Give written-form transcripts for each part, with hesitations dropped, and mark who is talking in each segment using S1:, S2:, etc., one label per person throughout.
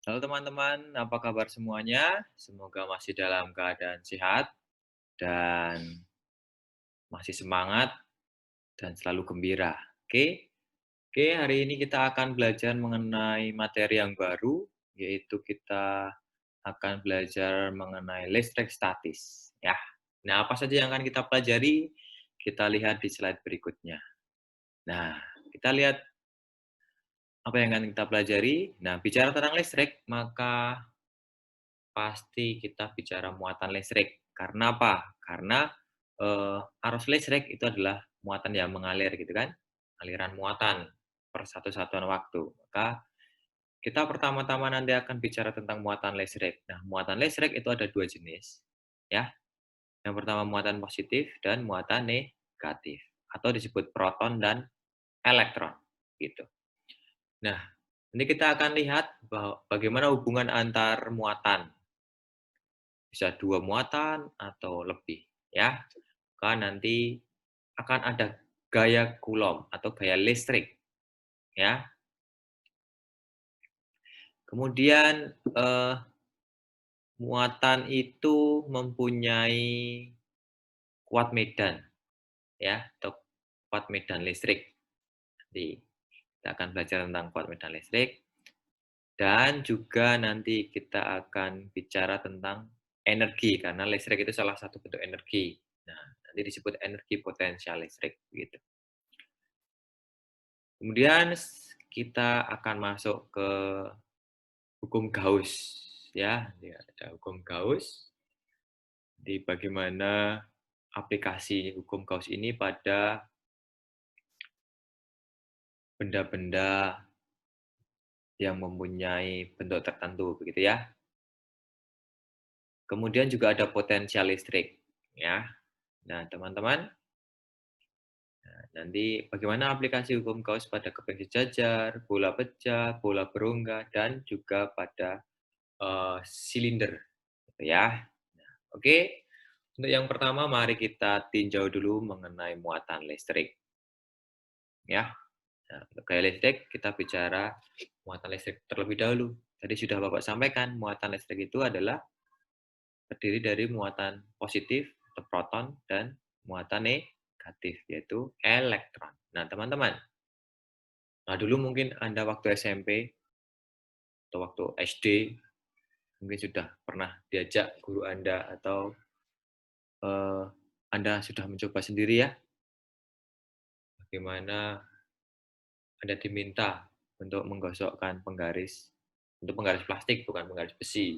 S1: Halo teman-teman, apa kabar semuanya? Semoga masih dalam keadaan sehat dan masih semangat dan selalu gembira. Oke, oke, hari ini kita akan belajar mengenai materi yang baru, yaitu kita akan belajar mengenai listrik statis. Ya, nah apa saja yang akan kita pelajari? Kita lihat di slide berikutnya. Nah, kita lihat apa yang akan kita pelajari. Nah, bicara tentang listrik, maka pasti kita bicara muatan listrik. Karena apa? Karena, arus listrik itu adalah muatan yang mengalir gitu kan, aliran muatan per satu satuan waktu. Maka kita pertama-tama nanti akan bicara tentang muatan listrik. Nah, muatan listrik itu ada 2 jenis, ya. Yang pertama muatan positif dan muatan negatif, atau disebut proton dan elektron, gitu. Nah, ini kita akan lihat bagaimana hubungan antar muatan. Bisa 2 muatan atau lebih, ya. Kan nanti akan ada gaya Coulomb atau gaya listrik, ya. Kemudian, muatan itu mempunyai kuat medan, ya, atau kuat medan listrik. Nanti kita akan belajar tentang kuat medan listrik, dan juga nanti kita akan bicara tentang energi, karena listrik itu salah satu bentuk energi. Nah, nanti disebut energi potensial listrik, gitu. Kemudian kita akan masuk ke hukum Gauss, ya. Ada hukum Gauss, di bagaimana aplikasi hukum Gauss ini pada benda-benda yang mempunyai bentuk tertentu, begitu ya. Kemudian juga ada potensial listrik, ya. Nah, teman-teman, nanti bagaimana aplikasi hukum Gauss pada keping sejajar, bola pecah, bola berongga, dan juga pada silinder, gitu ya. Oke, untuk yang pertama mari kita tinjau dulu mengenai muatan listrik, ya. Nah, untuk gaya listrik kita bicara muatan listrik terlebih dahulu. Tadi sudah Bapak sampaikan, muatan listrik itu adalah terdiri dari muatan positif atau proton dan muatan negatif yaitu elektron. Nah, teman-teman, nah dulu mungkin Anda waktu SMP atau waktu SD mungkin sudah pernah diajak guru Anda atau Anda sudah mencoba sendiri ya, bagaimana Anda diminta untuk menggosokkan penggaris, untuk penggaris plastik bukan penggaris besi,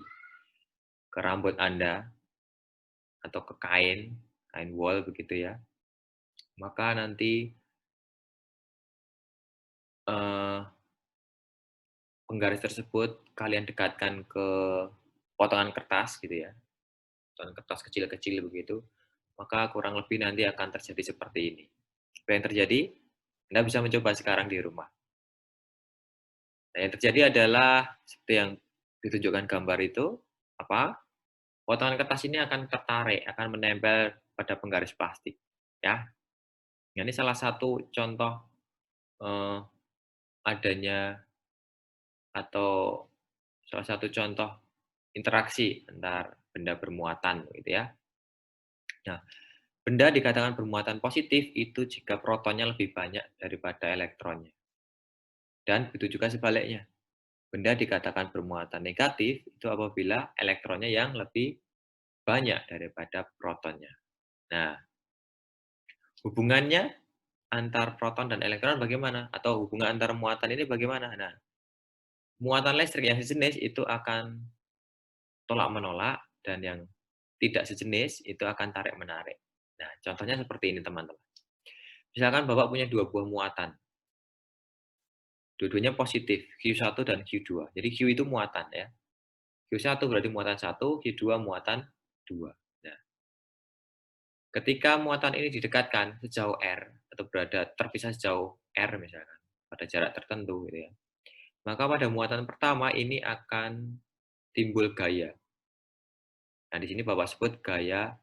S1: ke rambut Anda atau ke kain, kain wol begitu ya. Maka nanti, eee, penggaris tersebut kalian dekatkan ke potongan kertas gitu ya, potongan kertas kecil-kecil begitu, maka kurang lebih nanti akan terjadi seperti ini. Apa yang terjadi? Anda bisa mencoba sekarang di rumah. Nah, yang terjadi adalah seperti yang ditunjukkan gambar itu, apa, potongan kertas ini akan tertarik, akan menempel pada penggaris plastik, ya. Nah, ini salah satu contoh, eee, adanya atau salah satu contoh interaksi antar benda bermuatan, gitu ya. Nah, benda dikatakan bermuatan positif itu jika protonnya lebih banyak daripada elektronnya, dan begitu juga sebaliknya. Benda dikatakan bermuatan negatif itu apabila elektronnya yang lebih banyak daripada protonnya. Nah, hubungannya antar proton dan elektron bagaimana? Atau hubungan antar muatan ini bagaimana? Nah, muatan listrik yang sejenis itu akan tolak-menolak dan yang tidak sejenis itu akan tarik-menarik. Nah, contohnya seperti ini teman-teman. Misalkan Bapak punya 2 buah muatan, dua-duanya positif, Q1 dan Q2. Jadi Q itu muatan ya. Q1 berarti muatan 1, Q2 muatan 2. Nah, ketika muatan ini didekatkan sejauh R atau berada terpisah sejauh R misalkan, pada jarak tertentu gitu ya. Maka pada muatan pertama ini akan timbul gaya. Nah, di sini Bapak sebut gaya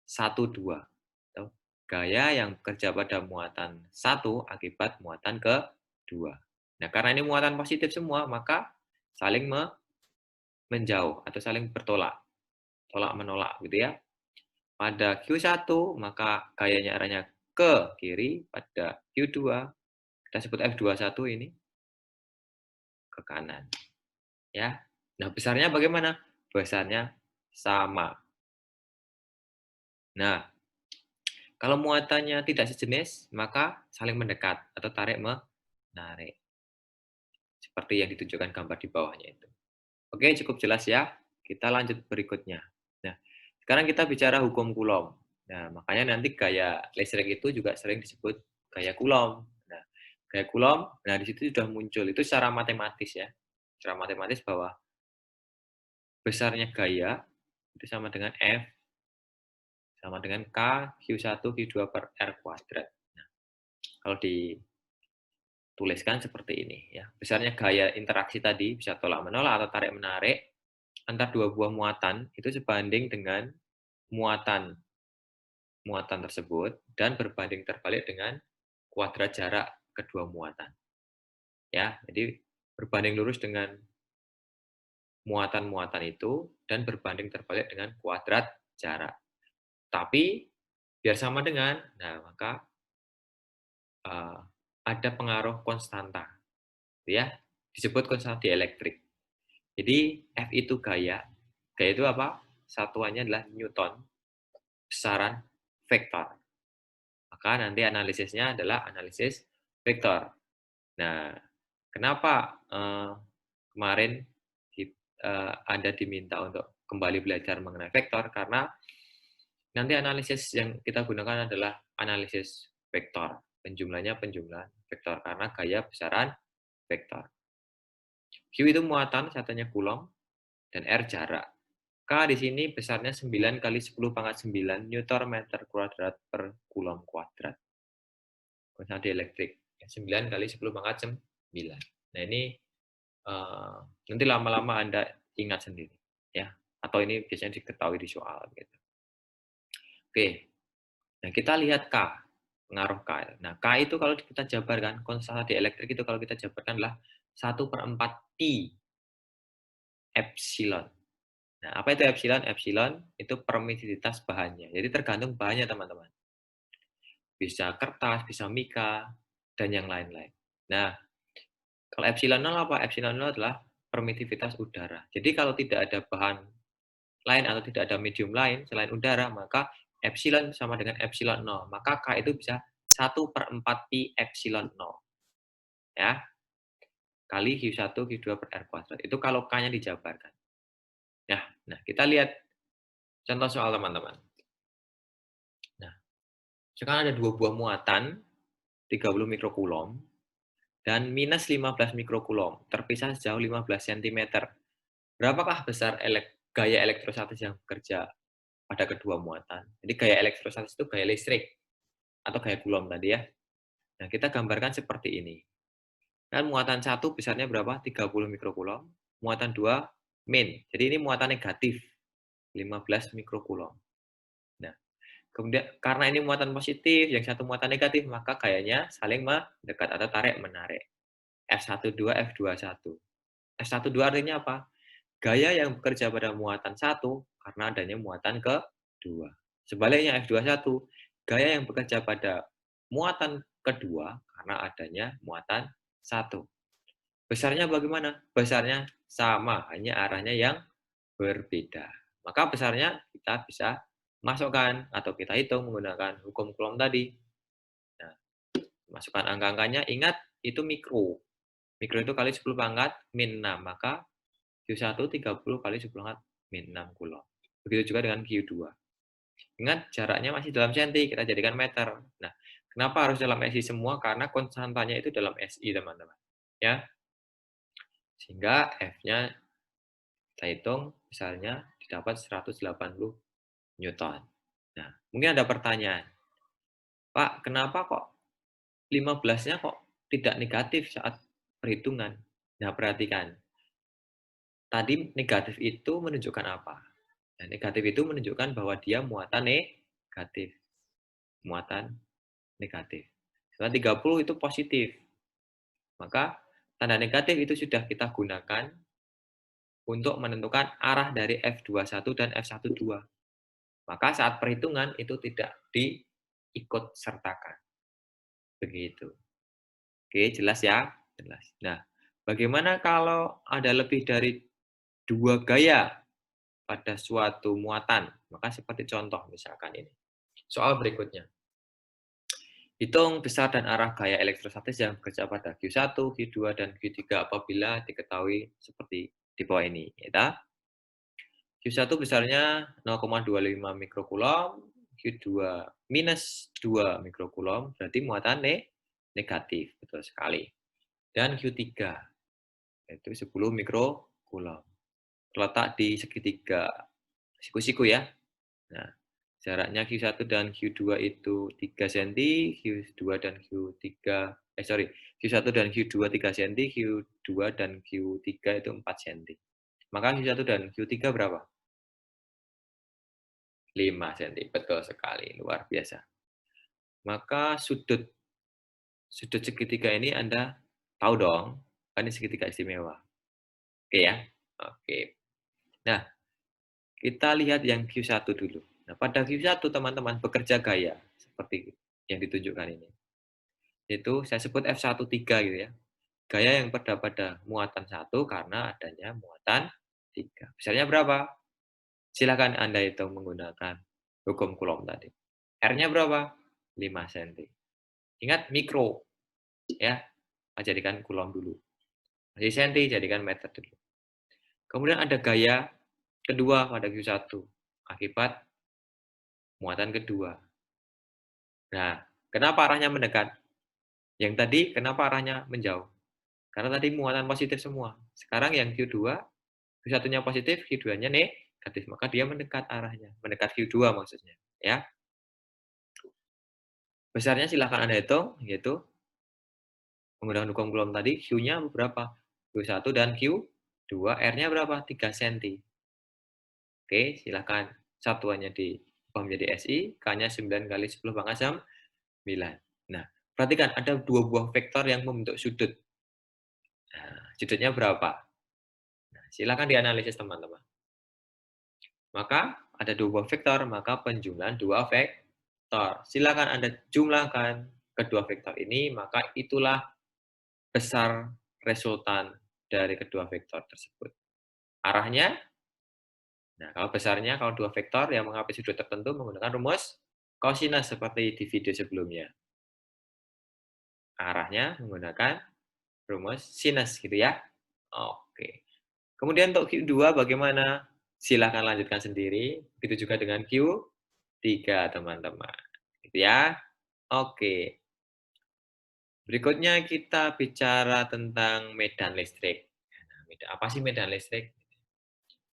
S1: 1, 2. Atau gaya yang bekerja pada muatan 1 akibat muatan kedua. Nah, karena ini muatan positif semua, maka saling menjauh atau saling bertolak, tolak-menolak gitu ya. Pada Q1 maka gayanya arahnya ke kiri, pada Q2 kita sebut F21 ini ke kanan ya. Nah, besarnya bagaimana? Besarnya sama. Nah, kalau muatannya tidak sejenis, maka saling mendekat atau tarik-menarik, seperti yang ditunjukkan gambar di bawahnya itu. Oke, cukup jelas ya. Kita lanjut berikutnya. Nah, sekarang kita bicara hukum Coulomb. Nah, makanya nanti gaya listrik itu juga sering disebut gaya Coulomb. Nah, gaya Coulomb, nah di situ sudah muncul itu secara matematis ya. Secara matematis bahwa besarnya gaya itu sama dengan F sama dengan K Q1 Q2 per R kuadrat. Nah, kalau dituliskan seperti ini ya. Besarnya gaya interaksi tadi bisa tolak-menolak atau tarik-menarik antar dua buah muatan itu sebanding dengan muatan muatan tersebut dan berbanding terbalik dengan kuadrat jarak kedua muatan. Ya, jadi berbanding lurus dengan muatan-muatan itu dan berbanding terbalik dengan kuadrat jarak. Tapi biar sama dengan, nah maka uh, ada pengaruh konstanta, ya, disebut konstanta dielektrik. Jadi F itu gaya, gaya itu apa? Satuannya adalah Newton, besaran vektor. Maka nanti analisisnya adalah analisis vektor. Nah, kenapa kemarin Anda diminta untuk kembali belajar mengenai vektor? Karena nanti analisis yang kita gunakan adalah analisis vektor. Penjumlahnya penjumlahan vektor, karena gaya besaran vektor. Q itu muatan, satunya Coulomb, dan R jarak. K di sini besarnya 9 kali 10 pangkat 9 Newton meter kuadrat per Coulomb kuadrat. Konstanta elektrik. 9 kali 10 pangkat 9. Nah, ini nanti lama-lama Anda ingat sendiri. Ya, atau ini biasanya diketahui di soal. Gitu. Oke, nah kita lihat K, pengaruh K. Nah, K itu kalau kita jabarkan, konstanta elektrik itu kalau kita jabarkan adalah 1/4 Pi epsilon. Nah, apa itu epsilon? Epsilon itu permisivitas bahannya. Jadi tergantung bahannya, teman-teman. Bisa kertas, bisa mika, dan yang lain-lain. Nah, kalau epsilon 0 apa? Epsilon 0 adalah permisivitas udara. Jadi kalau tidak ada bahan lain atau tidak ada medium lain selain udara, maka epsilon sama dengan epsilon 0. Maka K itu bisa 1/4 pi epsilon 0. Ya, kali Q1, Q2 per R kuadrat. Itu kalau K-nya dijabarkan. Nah, kita lihat contoh soal teman-teman. Nah, sekarang ada dua buah muatan, 30 mikrokulom, dan minus 15 mikrokulom, terpisah sejauh 15 cm. Berapakah besar gaya elektrostatis yang bekerja pada kedua muatan? Jadi gaya elektrostatis itu gaya listrik, atau gaya Coulomb tadi ya. Nah, kita gambarkan seperti ini. Dan muatan 1 besarnya berapa? 30 mikrokulom. Muatan 2 min. Jadi ini muatan negatif, 15 mikrokulom. Nah, kemudian karena ini muatan positif, yang satu muatan negatif, maka gayanya saling mendekat atau tarik-menarik. F12, F21. F12 artinya apa? Gaya yang bekerja pada muatan 1 karena adanya muatan kedua. Sebaliknya F21, gaya yang bekerja pada muatan kedua karena adanya muatan 1. Besarnya bagaimana? Besarnya sama, hanya arahnya yang berbeda. Maka besarnya kita bisa masukkan atau kita hitung menggunakan hukum Coulomb tadi. Nah, masukkan angka-angkanya, ingat itu mikro. Mikro itu kali 10 pangkat min 6, maka Q1 30 kali 10 pangkat min 6 Coulomb. Begitu juga dengan Q2. Ingat jaraknya masih dalam senti, kita jadikan meter. Nah, kenapa harus dalam SI semua? Karena konstantanya itu dalam SI, teman-teman. Ya, sehingga F-nya kita hitung misalnya didapat 180 Newton. Nah, mungkin ada pertanyaan, Pak, kenapa kok 15-nya kok tidak negatif saat perhitungan? Nah, perhatikan. Tadi negatif itu menunjukkan apa? Nah, negatif itu menunjukkan bahwa dia muatan negatif. Muatan negatif. Setelah 30 itu positif. Maka tanda negatif itu sudah kita gunakan untuk menentukan arah dari F21 dan F12. Maka saat perhitungan itu tidak diikut sertakan. Begitu. Oke, jelas ya? Jelas. Nah, bagaimana kalau ada lebih dari 2 gaya pada suatu muatan? Maka seperti contoh misalkan ini. Soal berikutnya. Hitung besar dan arah gaya elektrostatis yang bekerja pada Q1, Q2, dan Q3 apabila diketahui seperti di bawah ini. Ya, Q1 besarnya 0,25 mikrokulom, Q2 minus 2 mikrokulom, berarti muatan negatif, betul sekali. Dan Q3, yaitu 10 mikrokulom. Terletak di segitiga siku-siku ya. Nah, jaraknya Q1 dan Q2 itu 3 cm, Q2 dan Q3, Q1 dan Q2 3 cm, Q2 dan Q3 itu 4 cm. Maka Q1 dan Q3 berapa? 5 cm, betul sekali, luar biasa. Maka sudut sudut segitiga ini Anda tahu dong, kan ini segitiga istimewa. Oke ya? Oke. Nah, kita lihat yang Q1 dulu. Nah, pada Q1 teman-teman bekerja gaya seperti yang ditunjukkan ini. Itu saya sebut F13 gitu ya. Gaya yang pada muatan 1 karena adanya muatan 3. Besarnya berapa? Silakan Anda hitung menggunakan hukum Coulomb tadi. R-nya berapa? 5 cm. Ingat mikro ya. Jadikan Coulomb dulu. Masih senti jadikan meter dulu. Kemudian ada gaya kedua pada Q1 akibat muatan kedua. Nah, kenapa arahnya mendekat? Yang tadi kenapa arahnya menjauh? Karena tadi muatan positif semua. Sekarang yang Q2, Q1-nya positif, Q2-nya negatif, maka dia mendekat arahnya, mendekat Q2 maksudnya, ya. Besarnya silahkan Anda hitung, yaitu menggunakan hukum Coulomb tadi, Q-nya berapa? Q1 dan Q2, R-nya berapa? 3 cm. Oke, silahkan satuannya diubah menjadi SI, K-nya 9 kali 10 pangkat 9. Nah, perhatikan ada dua buah vektor yang membentuk sudut. Nah, sudutnya berapa? Nah, silakan dianalisis teman-teman. Maka ada dua buah vektor, maka penjumlahan dua vektor. Silakan Anda jumlahkan kedua vektor ini, maka itulah besar resultan dari kedua vektor tersebut. Arahnya, nah kalau besarnya, kalau dua vektor yang mengambil sudut tertentu menggunakan rumus kosinus seperti di video sebelumnya. Arahnya menggunakan rumus sinus gitu ya. Oke. Kemudian untuk Q2 bagaimana? Silahkan lanjutkan sendiri. Begitu juga dengan Q3 teman-teman. Gitu ya. Oke. Berikutnya kita bicara tentang medan listrik. Nah, apa sih medan listrik?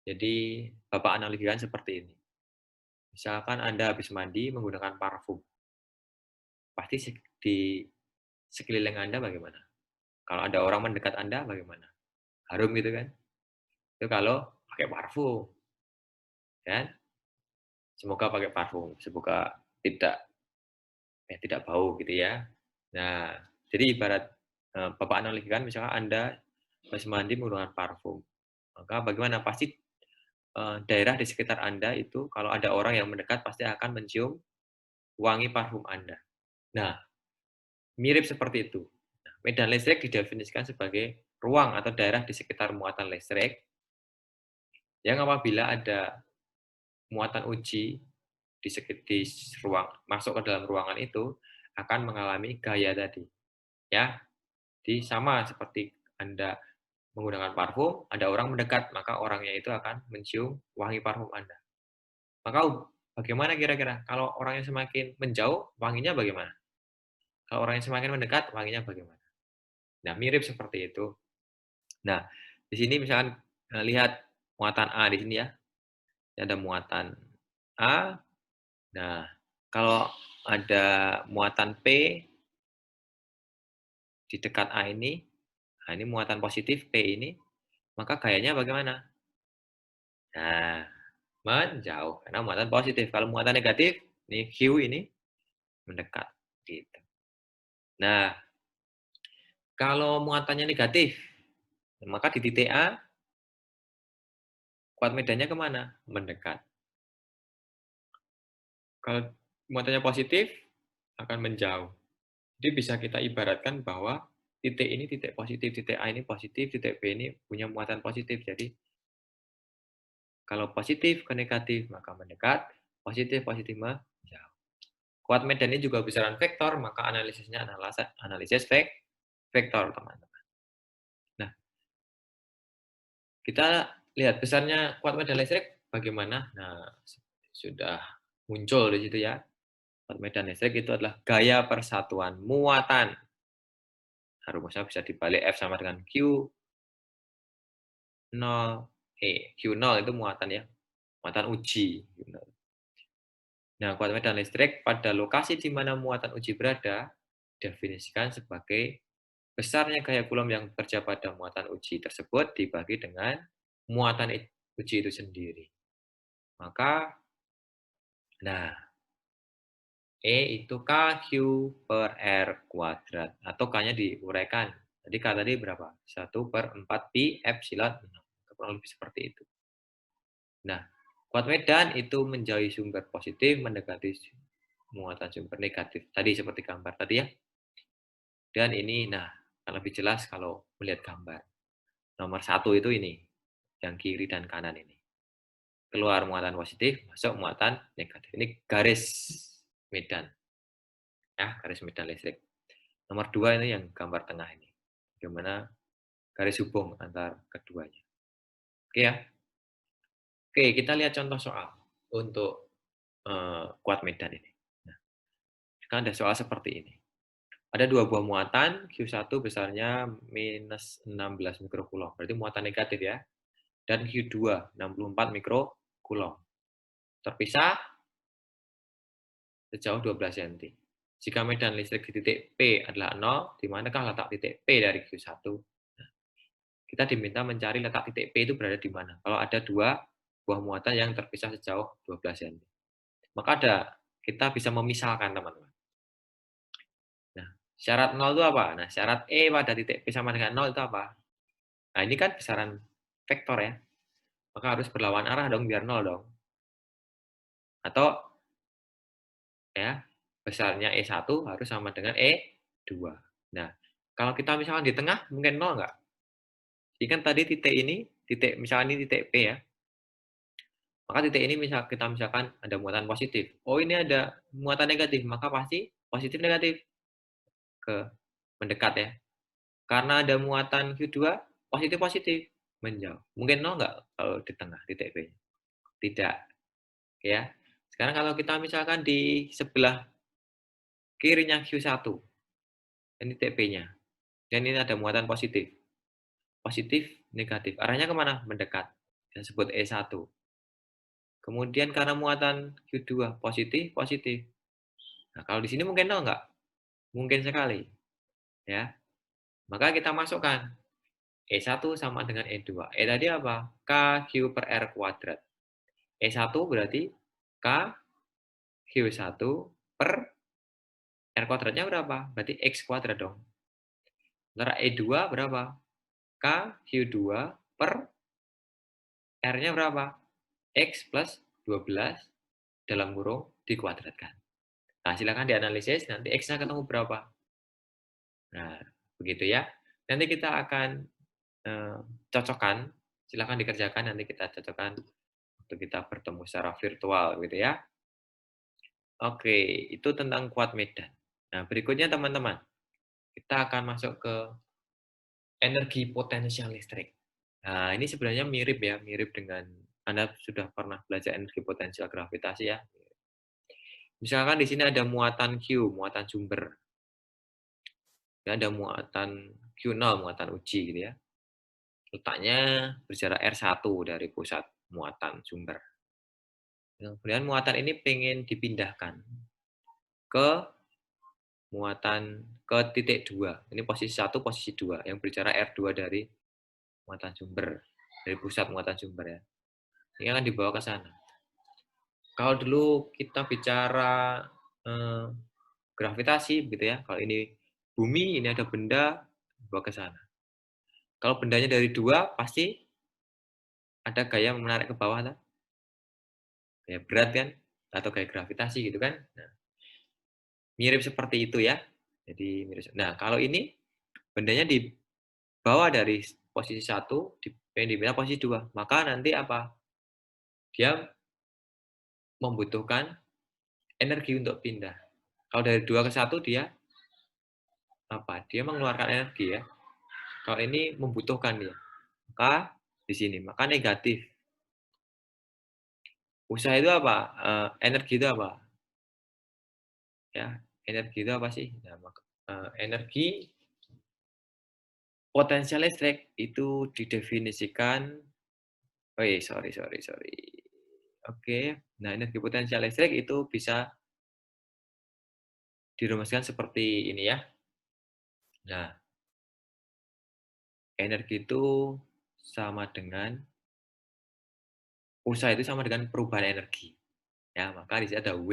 S1: Jadi Bapak analogikan seperti ini. Misalkan Anda habis mandi menggunakan parfum. Pasti di sekeliling Anda bagaimana? Kalau ada orang mendekat Anda bagaimana? Harum gitu kan? Itu kalau pakai parfum. Kan? Semoga pakai parfum, semoga tidak bau gitu ya. Nah, jadi ibarat Bapak analogikan misalnya Anda habis mandi menggunakan parfum. Maka bagaimana? Pasti daerah di sekitar Anda itu kalau ada orang yang mendekat pasti akan mencium wangi parfum Anda. Nah, mirip seperti itu. Nah, medan listrik didefinisikan sebagai ruang atau daerah di sekitar muatan listrik yang apabila ada muatan uji di ruang masuk ke dalam ruangan itu akan mengalami gaya tadi. Ya, jadi sama seperti Anda menggunakan parfum, ada orang mendekat, maka orangnya itu akan mencium wangi parfum Anda. Maka bagaimana kira-kira? Kalau orangnya semakin menjauh, wanginya bagaimana? Kalau orangnya semakin mendekat, wanginya bagaimana? Nah, mirip seperti itu. Nah, di sini misalkan lihat muatan A di sini ya. Ini ada muatan A. Nah, kalau ada muatan P di dekat A ini, nah ini muatan positif P ini, maka gayanya bagaimana? Nah, menjauh karena muatan positif. Kalau muatan negatif, ini Q ini mendekat gitu. Nah, kalau muatannya negatif, maka di titik A kuat medannya kemana? Mendekat. Kalau muatannya positif, akan menjauh. Jadi bisa kita ibaratkan bahwa titik ini titik positif, titik A ini positif, titik B ini punya muatan positif. Jadi kalau positif ke negatif maka mendekat, positif positif menjauh. Kuat medan ini juga besaran vektor, maka analisisnya analisis vektor, teman-teman. Nah, kita lihat besarnya kuat medan listrik bagaimana. Nah, sudah muncul di situ ya. Kuat medan listrik itu adalah gaya persatuan muatan. Nah, rumusnya bisa dibalik F sama dengan Q0 Q0 itu muatan ya, muatan uji. Nah, kuat medan listrik pada lokasi di mana muatan uji berada definisikan sebagai besarnya gaya Coulomb yang bekerja pada muatan uji tersebut dibagi dengan muatan uji itu sendiri. Maka, nah, E itu KQ per R kuadrat. Atau K-nya diuraikan. Jadi K tadi berapa? 1/4 pi epsilon 6. Kurang lebih seperti itu. Nah, kuat medan itu menjauhi sumber positif, mendekati muatan sumber negatif. Tadi seperti gambar tadi ya. Dan ini, nah, akan lebih jelas kalau melihat gambar. Nomor 1 itu ini, yang kiri dan kanan ini. Keluar muatan positif, masuk muatan negatif. Ini garis medan. Ya, garis medan listrik. Nomor 2 ini yang gambar tengah ini. Bagaimana garis hubung antar keduanya. Oke ya. Oke, kita lihat contoh soal untuk kuat medan ini. Nah, kan ada soal seperti ini. Ada dua buah muatan, Q1 besarnya minus 16 mikrocoulomb, berarti muatan negatif ya. Dan Q2, 64 mikrocoulomb. Terpisah sejauh 12 cm. Jika medan listrik di titik P adalah 0, di manakah letak titik P dari Q1? Nah, kita diminta mencari letak titik P itu berada di mana. Kalau ada dua buah muatan yang terpisah sejauh 12 cm. Maka kita bisa memisahkan, teman-teman. Nah, syarat 0 itu apa? Nah, syarat E pada titik P sama dengan 0 itu apa? Nah, ini kan besaran vektor ya. Maka harus berlawan arah dong, biar 0 dong. Atau ya, besarnya E1 harus sama dengan E2. Nah, kalau kita misalkan di tengah, mungkin 0 nggak? Jadi kan tadi titik ini, misalkan ini titik P ya. Maka titik ini kita misalkan ada muatan positif. Oh, ini ada muatan negatif, maka pasti positif negatif ke mendekat ya. Karena ada muatan Q2, positif-positif menjauh. Mungkin 0 nggak kalau di tengah titik P? Tidak, ya. Sekarang kalau kita misalkan di sebelah kirinya Q1, ini titik P-nya. Dan ini ada muatan positif. Positif, negatif. Arahnya kemana? Mendekat. Yang disebut E1. Kemudian karena muatan Q2, positif, positif. Nah, kalau di sini mungkin 0 nggak? Mungkin sekali. Ya. Maka kita masukkan. E1 sama dengan E2. E tadi apa? KQ per R kuadrat. E1 berarti K Q1 per R kuadratnya berapa? Berarti X kuadrat dong. Sementara E2 berapa? K Q2 per R-nya berapa? X plus 12 dalam kurung dikuadratkan. Nah, silakan dianalisis, nanti X-nya ketemu berapa. Nah, begitu ya. Nanti kita akan eh, cocokkan, silakan dikerjakan, nanti kita cocokkan waktu kita bertemu secara virtual gitu ya. Oke, itu tentang kuat medan. Nah, berikutnya teman-teman, kita akan masuk ke energi potensial listrik. Nah, ini sebenarnya mirip ya, mirip dengan Anda sudah pernah belajar energi potensial gravitasi ya. Misalkan di sini ada muatan Q, muatan sumber. Ya, ada muatan Q0, muatan uji gitu ya. Letaknya berjarak R1 dari pusat muatan sumber. Kemudian muatan ini pengen dipindahkan ke ke titik 2. Ini posisi 1, posisi 2 yang berjarak R2 dari muatan sumber, dari pusat muatan sumber ya. Ini akan dibawa ke sana. Kalau dulu kita bicara eh, gravitasi gitu ya. Kalau ini bumi, ini ada benda, dibawa ke sana. Kalau bendanya dari 2 pasti Ada gaya menarik ke bawah toh, gaya berat kan, atau gaya gravitasi gitu kan. Nah, mirip seperti itu ya. Jadi mirip nah kalau ini bendanya dibawa dari posisi satu pengen dipindah posisi 2 maka nanti apa, dia membutuhkan energi untuk pindah. Kalau dari 2 ke satu dia apa, dia mengeluarkan energi ya. Kalau ini membutuhkan dia, maka di sini, maka negatif. Usaha itu apa? Energi itu apa? Ya, energi itu apa sih? Nah, energi potensial listrik itu didefinisikan sorry sorry sorry. Oke, nah energi potensial listrik itu bisa dirumuskan seperti ini ya. Nah, energi itu sama dengan usaha itu sama dengan perubahan energi. Ya, maka di sini ada W.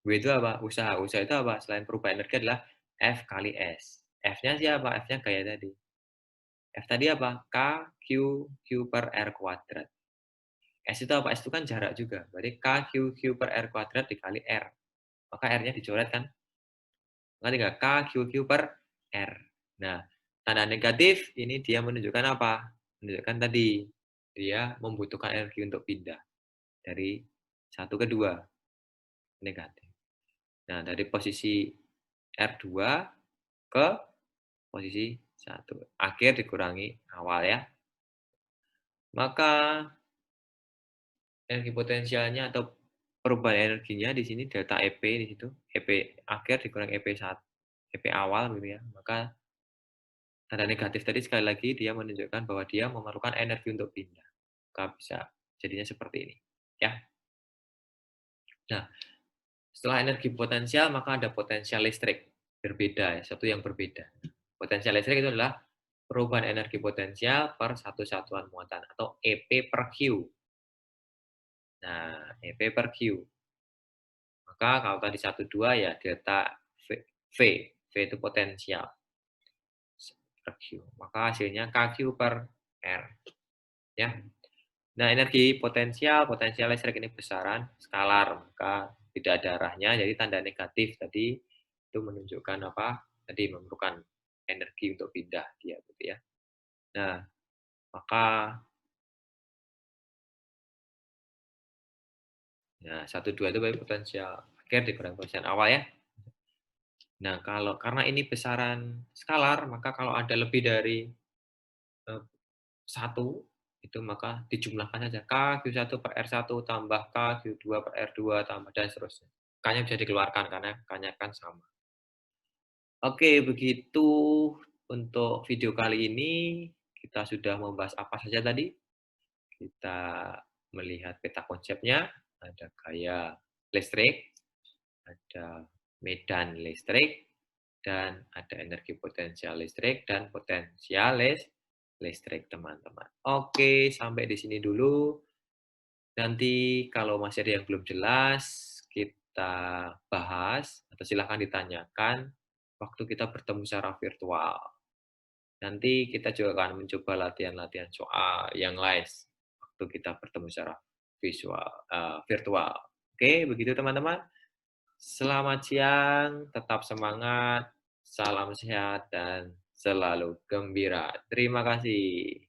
S1: W itu apa? Usaha. Usaha itu apa? Selain perubahan energi adalah F kali S. F-nya siapa? F-nya gaya tadi. F tadi apa? K Q Q per R kuadrat. S itu apa? S itu kan jarak juga. Berarti K Q Q per R kuadrat dikali R. Maka R-nya dicoret kan? Maka tinggal K Q Q per R. Nah, tanda negatif ini dia menunjukkan apa? Menunjukkan tadi dia membutuhkan energi untuk pindah dari satu ke dua, negatif. Nah, dari posisi R2 ke posisi satu. Akhir dikurangi awal ya. Maka energi potensialnya atau perubahan energinya di sini delta EP di situ. EP akhir dikurang EP1, EP awal gitu ya. Maka tanda negatif tadi sekali lagi dia menunjukkan bahwa dia memerlukan energi untuk pindah. Maka bisa jadinya seperti ini. Ya. Nah, setelah energi potensial maka ada potensial listrik. Berbeda ya, satu yang berbeda. Potensial listrik itu adalah perubahan energi potensial per satu satuan muatan atau EP per Q. Nah, EP per Q. Maka kalau tadi 1, 2 ya delta V. V, V itu potensial per Q. Maka hasilnya KQ per R. Ya. Nah, energi potensial, potensial listrik ini besaran, skalar, maka tidak ada arahnya, jadi tanda negatif tadi itu menunjukkan apa? Tadi memerlukan energi untuk pindah dia gitu ya. Nah, maka nah 1, 2 itu berarti potensial akhir dikurangi potensial awal ya. Nah, kalau karena ini besaran skalar, maka kalau ada lebih dari 1 itu maka dijumlahkan saja K Q1 per R1 tambah K Q2 per R2 tambah dan seterusnya. K-nya bisa dikeluarkan karena K-nya kan sama. Oke, begitu untuk video kali ini. Kita sudah membahas apa saja tadi? Kita melihat peta konsepnya, ada gaya listrik, ada medan listrik, dan ada energi potensial listrik dan potensial listrik, teman-teman. Oke, sampai di sini dulu. Nanti kalau masih ada yang belum jelas, kita bahas atau silahkan ditanyakan waktu kita bertemu secara virtual. Nanti kita juga akan mencoba latihan-latihan soal yang lain waktu kita bertemu secara virtual. Oke, begitu teman-teman. Selamat siang, tetap semangat, salam sehat, dan selalu gembira. Terima kasih.